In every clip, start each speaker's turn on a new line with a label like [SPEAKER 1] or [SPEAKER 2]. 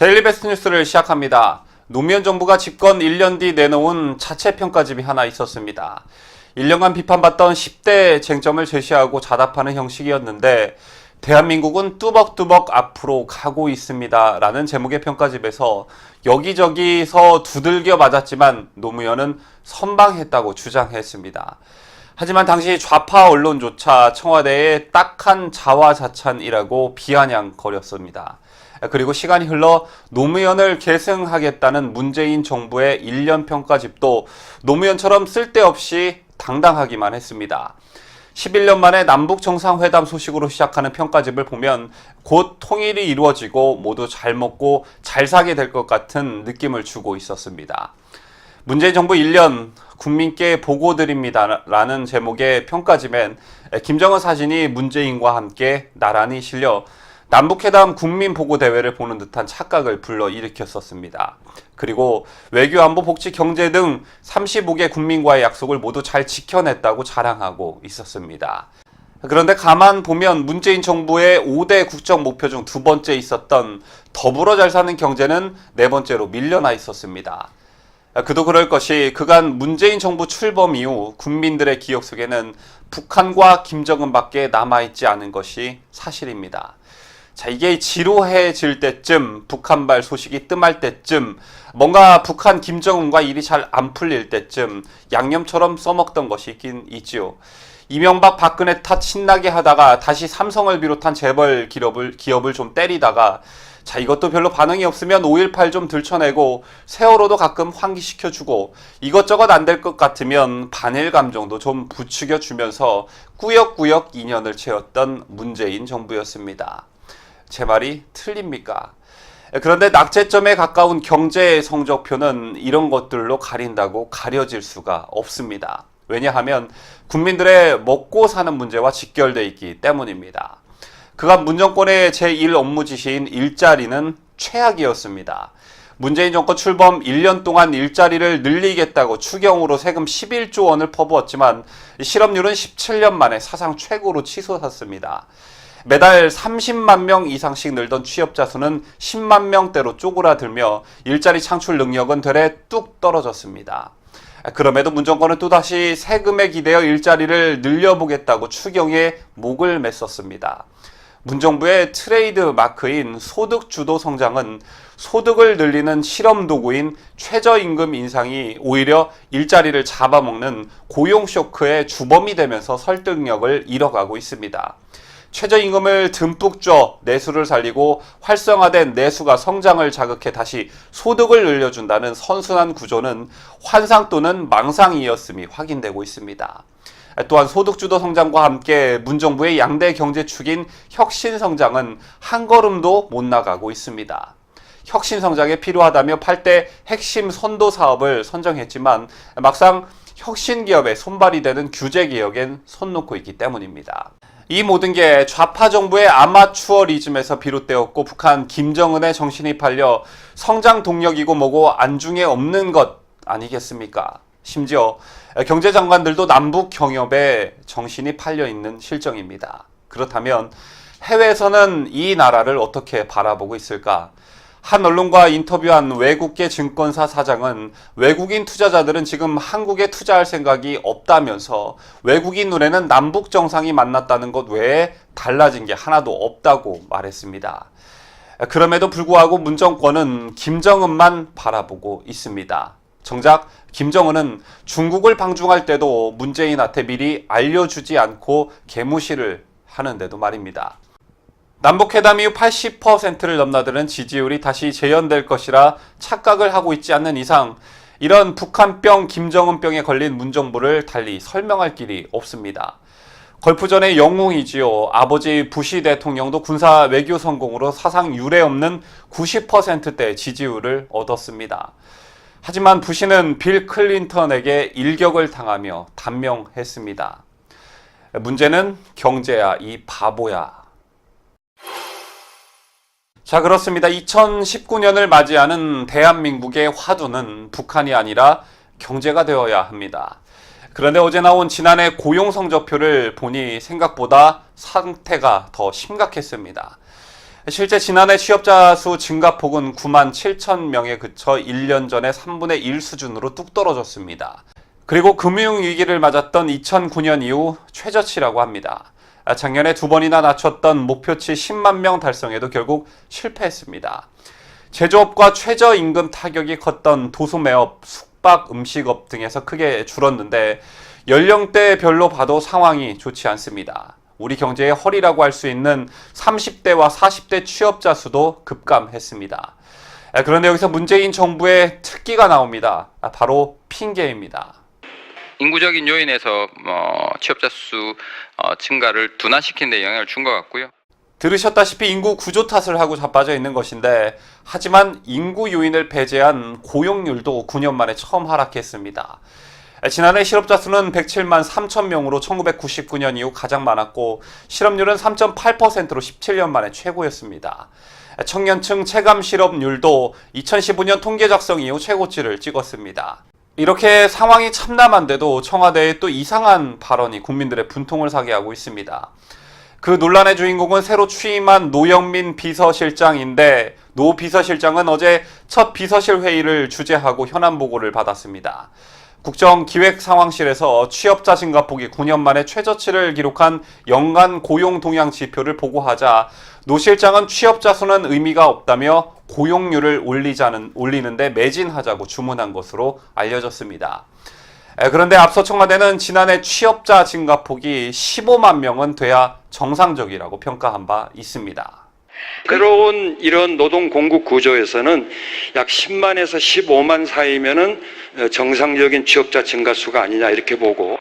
[SPEAKER 1] 데일리 베스트 뉴스를 시작합니다. 노무현 정부가 집권 1년 뒤 내놓은 자체평가집이 하나 있었습니다. 1년간 비판받던 10대 쟁점을 제시하고 자답하는 형식이었는데 대한민국은 뚜벅뚜벅 앞으로 가고 있습니다. 라는 제목의 평가집에서 여기저기서 두들겨 맞았지만 노무현은 선방했다고 주장했습니다. 하지만 당시 좌파 언론조차 청와대에 딱한 자화자찬이라고 비아냥거렸습니다. 그리고 시간이 흘러 노무현을 계승하겠다는 문재인 정부의 1년 평가집도 노무현처럼 쓸데없이 당당하기만 했습니다. 11년 만에 남북 정상회담 소식으로 시작하는 평가집을 보면 곧 통일이 이루어지고 모두 잘 먹고 잘 사게 될 것 같은 느낌을 주고 있었습니다. 문재인 정부 1년 국민께 보고드립니다 라는 제목의 평가집엔 김정은 사진이 문재인과 함께 나란히 실려 남북회담 국민보고대회를 보는 듯한 착각을 불러일으켰었습니다. 그리고 외교, 안보, 복지, 경제 등 35개 국민과의 약속을 모두 잘 지켜냈다고 자랑하고 있었습니다. 그런데 가만 보면 문재인 정부의 5대 국정 목표 중 두 번째 있었던 더불어 잘 사는 경제는 네 번째로 밀려나 있었습니다. 그도 그럴 것이 그간 문재인 정부 출범 이후 국민들의 기억 속에는 북한과 김정은밖에 남아있지 않은 것이 사실입니다. 자, 이게 지루해질 때쯤, 북한발 소식이 뜸할 때쯤, 뭔가 북한 김정은과 일이 잘 안 풀릴 때쯤 양념처럼 써먹던 것이 있긴 있지요. 이명박 박근혜 탓 신나게 하다가 다시 삼성을 비롯한 재벌 기업을 좀 때리다가 자, 이것도 별로 반응이 없으면 5.18 좀 들춰내고 세월호도 가끔 환기시켜주고 이것저것 안 될 것 같으면 반일 감정도 좀 부추겨주면서 꾸역꾸역 2년을 채웠던 문재인 정부였습니다. 제 말이 틀립니까? 그런데 낙제점에 가까운 경제 성적표는 이런 것들로 가린다고 가려질 수가 없습니다. 왜냐하면 국민들의 먹고 사는 문제와 직결되어 있기 때문입니다. 그간 문정권의 제1 업무 지시인 일자리는 최악이었습니다. 문재인 정권 출범 1년 동안 일자리를 늘리겠다고 추경으로 세금 11조 원을 퍼부었지만 실업률은 17년 만에 사상 최고로 치솟았습니다. 매달 30만 명 이상씩 늘던 취업자 수는 10만 명대로 쪼그라들며 일자리 창출 능력은 되레 뚝 떨어졌습니다. 그럼에도 문정권은 또다시 세금에 기대어 일자리를 늘려보겠다고 추경에 목을 맸었습니다. 문정부의 트레이드 마크인 소득주도 성장은 소득을 늘리는 실험 도구인 최저임금 인상이 오히려 일자리를 잡아먹는 고용 쇼크의 주범이 되면서 설득력을 잃어가고 있습니다. 최저임금을 듬뿍 줘 내수를 살리고 활성화된 내수가 성장을 자극해 다시 소득을 늘려준다는 선순환 구조는 환상 또는 망상이었음이 확인되고 있습니다. 또한 소득주도 성장과 함께 문정부의 양대 경제축인 혁신성장은 한 걸음도 못 나가고 있습니다. 혁신성장에 필요하다며 8대 핵심 선도 사업을 선정했지만 막상 혁신기업에 손발이 되는 규제개혁엔 손 놓고 있기 때문입니다. 이 모든 게 좌파 정부의 아마추어리즘에서 비롯되었고 북한 김정은의 정신이 팔려 성장 동력이고 뭐고 안중에 없는 것 아니겠습니까? 심지어 경제장관들도 남북 경협에 정신이 팔려 있는 실정입니다. 그렇다면 해외에서는 이 나라를 어떻게 바라보고 있을까? 한 언론과 인터뷰한 외국계 증권사 사장은 외국인 투자자들은 지금 한국에 투자할 생각이 없다면서 외국인 눈에는 남북 정상이 만났다는 것 외에 달라진 게 하나도 없다고 말했습니다. 그럼에도 불구하고 문정권은 김정은만 바라보고 있습니다. 정작 김정은은 중국을 방중할 때도 문재인한테 미리 알려주지 않고 개무시를 하는데도 말입니다. 남북회담 이후 80%를 넘나드는 지지율이 다시 재현될 것이라 착각을 하고 있지 않는 이상 이런 북한병, 김정은병에 걸린 문정부를 달리 설명할 길이 없습니다. 걸프전의 영웅이지요. 아버지 부시 대통령도 군사 외교 성공으로 사상 유례 없는 90%대 지지율을 얻었습니다. 하지만 부시는 빌 클린턴에게 일격을 당하며 단명했습니다. 문제는 경제야, 이 바보야. 자, 그렇습니다. 2019년을 맞이하는 대한민국의 화두는 북한이 아니라 경제가 되어야 합니다. 그런데 어제 나온 지난해 고용 성적표를 보니 생각보다 상태가 더 심각했습니다. 실제 지난해 취업자 수 증가폭은 9만 7천 명에 그쳐 1년 전에 3분의 1 수준으로 뚝 떨어졌습니다. 그리고 금융위기를 맞았던 2009년 이후 최저치라고 합니다. 작년에 2번이나 낮췄던 목표치 10만 명 달성에도 결국 실패했습니다. 제조업과 최저임금 타격이 컸던 도소매업, 숙박, 음식업 등에서 크게 줄었는데 연령대별로 봐도 상황이 좋지 않습니다. 우리 경제의 허리라고 할 수 있는 30대와 40대 취업자 수도 급감했습니다. 그런데 여기서 문재인 정부의 특기가 나옵니다. 바로 핑계입니다.
[SPEAKER 2] 인구적인 요인에서 취업자 수 증가를 둔화시키는 데 영향을 준 것 같고요.
[SPEAKER 1] 들으셨다시피 인구 구조 탓을 하고 자빠져 있는 것인데 하지만 인구 요인을 배제한 고용률도 9년 만에 처음 하락했습니다. 지난해 실업자 수는 107만 3천 명으로 1999년 이후 가장 많았고 실업률은 3.8%로 17년 만에 최고였습니다. 청년층 체감 실업률도 2015년 통계 작성 이후 최고치를 찍었습니다. 이렇게 상황이 참담한데도 청와대의 또 이상한 발언이 국민들의 분통을 사게 하고 있습니다. 그 논란의 주인공은 새로 취임한 노영민 비서실장인데 노 비서실장은 어제 첫 비서실 회의를 주재하고 현안 보고를 받았습니다. 국정기획상황실에서 취업자 증가폭이 9년 만에 최저치를 기록한 연간 고용 동향 지표를 보고하자 노 실장은 취업자 수는 의미가 없다며 고용률을 올리는데 매진하자고 주문한 것으로 알려졌습니다. 그런데 앞서 청와대는 지난해 취업자 증가폭이 15만 명은 돼야 정상적이라고 평가한 바 있습니다.
[SPEAKER 3] 새로운 이런 노동 공급 구조에서는 약 10만에서 15만 사이면은 정상적인 취업자 증가수가 아니냐 이렇게 보고.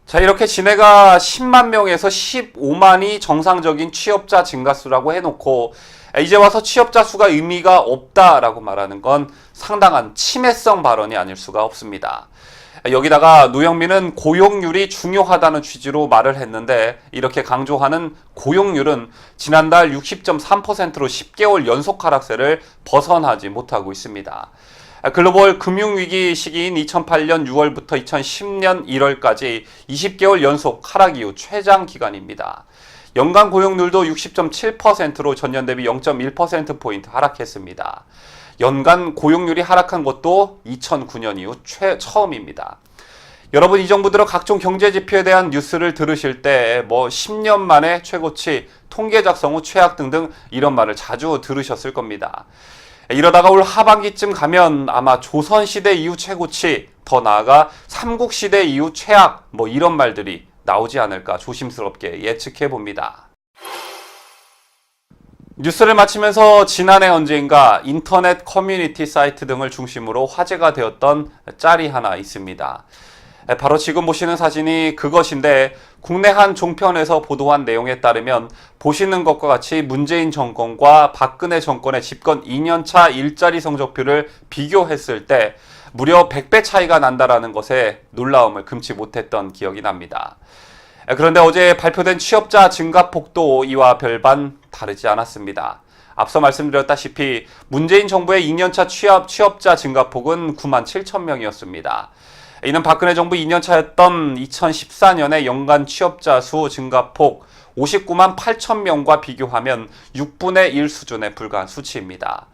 [SPEAKER 1] 자, 이렇게 진해가 10만 명에서 15만이 정상적인 취업자 증가수라고 해놓고 이제 와서 취업자 수가 의미가 없다라고 말하는 건 상당한 침해성 발언이 아닐 수가 없습니다. 여기다가 노영민은 고용률이 중요하다는 취지로 말을 했는데 이렇게 강조하는 고용률은 지난달 60.3%로 10개월 연속 하락세를 벗어나지 못하고 있습니다. 글로벌 금융위기 시기인 2008년 6월부터 2010년 1월까지 20개월 연속 하락 이후 최장 기간입니다. 연간 고용률도 60.7%로 전년 대비 0.1%포인트 하락했습니다. 연간 고용률이 하락한 것도 2009년 이후 처음입니다. 여러분 이 정부 들어 각종 경제 지표에 대한 뉴스를 들으실 때 10년 만에 최고치, 통계 작성 후 최악 등등 이런 말을 자주 들으셨을 겁니다. 이러다가 올 하반기쯤 가면 아마 조선시대 이후 최고치, 더 나아가 삼국시대 이후 최악 이런 말들이 나오지 않을까 조심스럽게 예측해 봅니다. 뉴스를 마치면서 지난해 언제인가 인터넷 커뮤니티 사이트 등을 중심으로 화제가 되었던 짤이 하나 있습니다. 바로 지금 보시는 사진이 그것인데 국내 한 종편에서 보도한 내용에 따르면 보시는 것과 같이 문재인 정권과 박근혜 정권의 집권 2년차 일자리 성적표를 비교했을 때 무려 100배 차이가 난다라는 것에 놀라움을 금치 못했던 기억이 납니다. 그런데 어제 발표된 취업자 증가폭도 이와 별반 다르지 않았습니다. 앞서 말씀드렸다시피 문재인 정부의 2년차 취업자 증가폭은 9만 7천 명이었습니다. 이는 박근혜 정부 2년차였던 2014년의 연간 취업자 수 증가폭 59만 8천 명과 비교하면 6분의 1 수준에 불과한 수치입니다.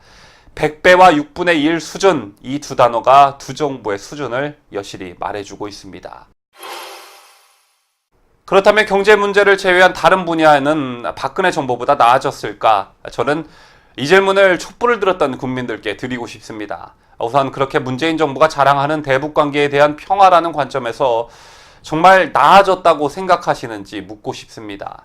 [SPEAKER 1] 100배와 6분의 1 수준, 이 두 단어가 두 정부의 수준을 여실히 말해주고 있습니다. 그렇다면 경제 문제를 제외한 다른 분야에는 박근혜 정부보다 나아졌을까? 저는 이 질문을 촛불을 들었던 국민들께 드리고 싶습니다. 우선 그렇게 문재인 정부가 자랑하는 대북관계에 대한 평화라는 관점에서 정말 나아졌다고 생각하시는지 묻고 싶습니다.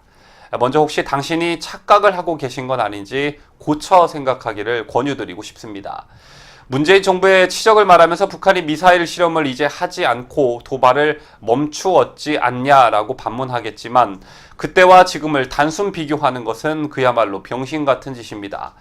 [SPEAKER 1] 먼저 혹시 당신이 착각을 하고 계신 건 아닌지 고쳐 생각하기를 권유드리고 싶습니다. 문재인 정부의 치적을 말하면서 북한이 미사일 실험을 이제 하지 않고 도발을 멈추었지 않냐라고 반문하겠지만 그때와 지금을 단순 비교하는 것은 그야말로 병신 같은 짓입니다.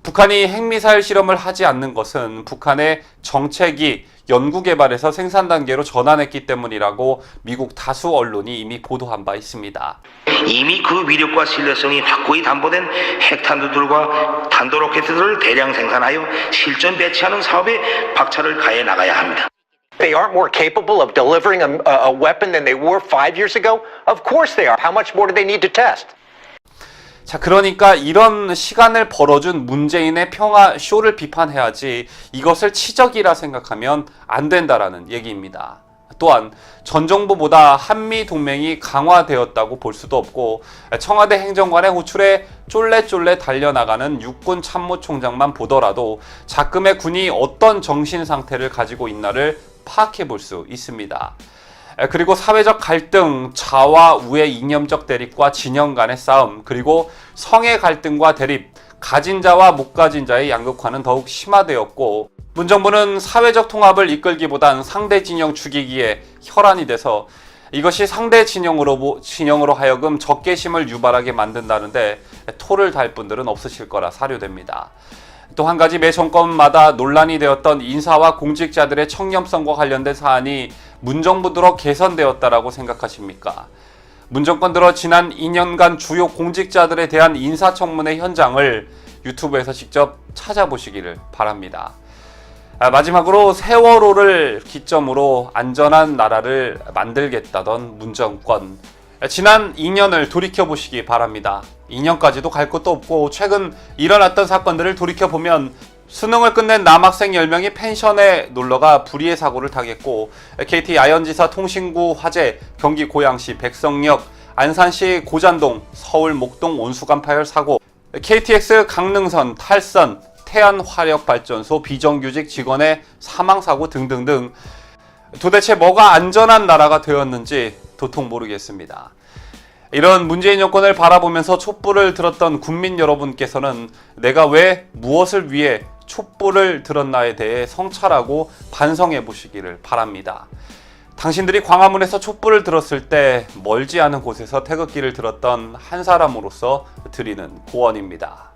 [SPEAKER 1] 북한이 핵미사일 실험을 하지 않는 것은 북한의 정책이 연구개발에서 생산 단계로 전환했기 때문이라고 미국 다수 언론이 이미 보도한 바 있습니다.
[SPEAKER 4] 이미 그 위력과 신뢰성이 확고히 담보된 핵탄두들과 탄도로켓들을 대량 생산하여 실전 배치하는 사업에 박차를 가해 나가야 합니다.
[SPEAKER 5] They aren't more capable of delivering a weapon than they were 5 years ago? Of course they are. How much more do they need to test?
[SPEAKER 1] 자, 그러니까 이런 시간을 벌어준 문재인의 평화 쇼를 비판해야지 이것을 치적이라 생각하면 안 된다라는 얘기입니다. 또한 전 정부보다 한미 동맹이 강화되었다고 볼 수도 없고 청와대 행정관의 호출에 쫄래쫄래 달려나가는 육군 참모총장만 보더라도 작금의 군이 어떤 정신 상태를 가지고 있나를 파악해 볼 수 있습니다. 그리고 사회적 갈등, 좌와 우의 이념적 대립과 진영 간의 싸움, 그리고 성의 갈등과 대립, 가진 자와 못 가진 자의 양극화는 더욱 심화되었고 문정부는 사회적 통합을 이끌기보단 상대 진영 죽이기에 혈안이 돼서 이것이 상대 진영으로 하여금 적개심을 유발하게 만든다는데 토를 달 분들은 없으실 거라 사료됩니다. 또 한 가지 매 정권마다 논란이 되었던 인사와 공직자들의 청렴성과 관련된 사안이 문정부 들어 개선되었다라고 생각하십니까? 문정권 들어 지난 2년간 주요 공직자들에 대한 인사청문회 현장을 유튜브에서 직접 찾아보시기를 바랍니다. 마지막으로 세월호를 기점으로 안전한 나라를 만들겠다던 문정권. 지난 2년을 돌이켜보시기 바랍니다. 2년까지도 갈 것도 없고 최근 일어났던 사건들을 돌이켜보면 수능을 끝낸 남학생 10명이 펜션에 놀러가 불의의 사고를 당했고 KT 아현지사 통신구 화재, 경기 고양시 백성역, 안산시 고잔동, 서울 목동 온수관 파열 사고, KTX 강릉선 탈선, 태안화력발전소 비정규직 직원의 사망사고 등등등 도대체 뭐가 안전한 나라가 되었는지 도통 모르겠습니다. 이런 문재인 정권을 바라보면서 촛불을 들었던 국민 여러분께서는 내가 왜 무엇을 위해 촛불을 들었나에 대해 성찰하고 반성해 보시기를 바랍니다. 당신들이 광화문에서 촛불을 들었을 때 멀지 않은 곳에서 태극기를 들었던 한 사람으로서 드리는 고언입니다.